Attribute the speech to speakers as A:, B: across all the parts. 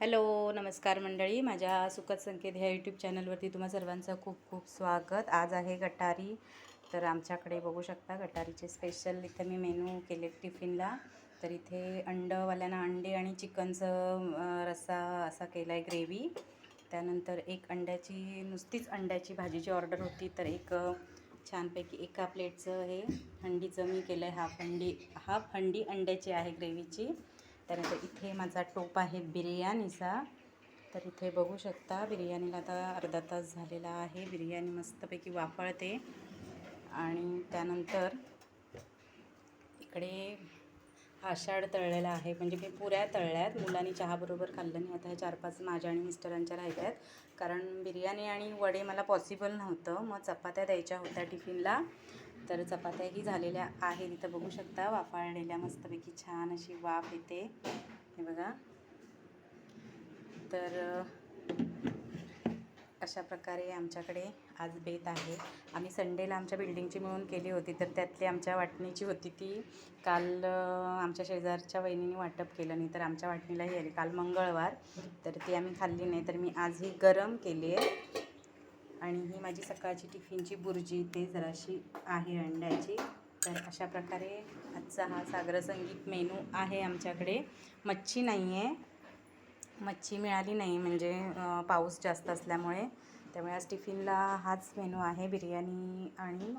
A: Hello नमस्कार मंडळी, माझ्या सुखद संकेत ह्या यूट्यूब चॅनलवरती तुम्हा सर्वांचं खूप खूप स्वागत। आज आहे गटारी। तर आमच्याकडे बघू शकता गटारीचे स्पेशल इथे मी मेनू केले टिफिनला। तर इथे अंडवाल्यांना अंडे आणि चिकनचं रस्सा असा केला आहे, ग्रेव्ही। त्यानंतर एक अंड्याची नुसतीच अंड्याची भाजीची ऑर्डर होती, तर एक छानपैकी एका प्लेटचं हे हंडीचं मी केलं आहे। हाफ हंडी अंड्याची आहे ग्रेव्हीची। त्यानंतर इथे माझा टोप आहे बिर्याणीचा। तर इथे बघू शकता बिर्याणीला आता अर्धा तास झालेला आहे। बिर्याणी मस्तपैकी वाफळते। आणि त्यानंतर इकडे आषाढ तळलेला आहे, म्हणजे मी पुऱ्या तळल्यात। मुलांनी चहाबरोबर खाल्लं नाही। आता ह्या 4-5 माझ्या आणि मिस्टरांच्या राहिल्या आहेत, कारण बिर्याणी आणि वडे मला पॉसिबल नव्हतं। मग चपात्या द्यायच्या होत्या टिफिनला, तर चपात्याही झालेल्या आहेत। इथं बघू शकता वाफाळलेल्या मस्तपैकी छान अशी वाफ येते, हे बघा। तर अशा प्रकारे आमच्याकडे आज बेत आहे। आम्ही संडेला आमच्या बिल्डिंगची मिळून केली होती, तर त्यातली आमच्या वाटणीची होती ती काल आमच्या शेजारच्या वहिनीने वाटप केलं नाही, तर आमच्या वाटणीलाही आली काल मंगळवार, तर ती आम्ही खाल्ली नाही। तर मी आज ही गरम केली आहे। आणि ही माझी सकाळची टिफिनची बुर्जी ते जराशी आहे अंड्याची। तर अशा प्रकारे आजचा हा सागर संगीत मेनू आहे आमच्याकडे। मच्छी नाही आहे, मच्छी मिळाली नाही, म्हणजे पाऊस जास्त असल्यामुळे। त्यामुळे आज टिफिनला हाच मेनू आहे, बिर्याणी आणि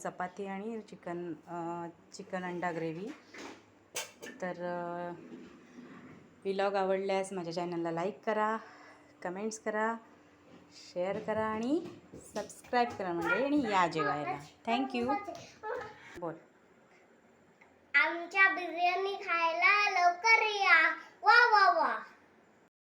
A: चपाती आणि चिकन अंडा ग्रेव्ही। तर व्लॉग आवडल्यास माझ्या चॅनलला लाईक करा, कमेंट्स करा, शेअर करा आणि सबस्क्राईब करा मंडळी, आणि या जेवायला। थँक्यू। बोल।
B: आमच्या बिर्याणी खायला लवकर या। वा वा।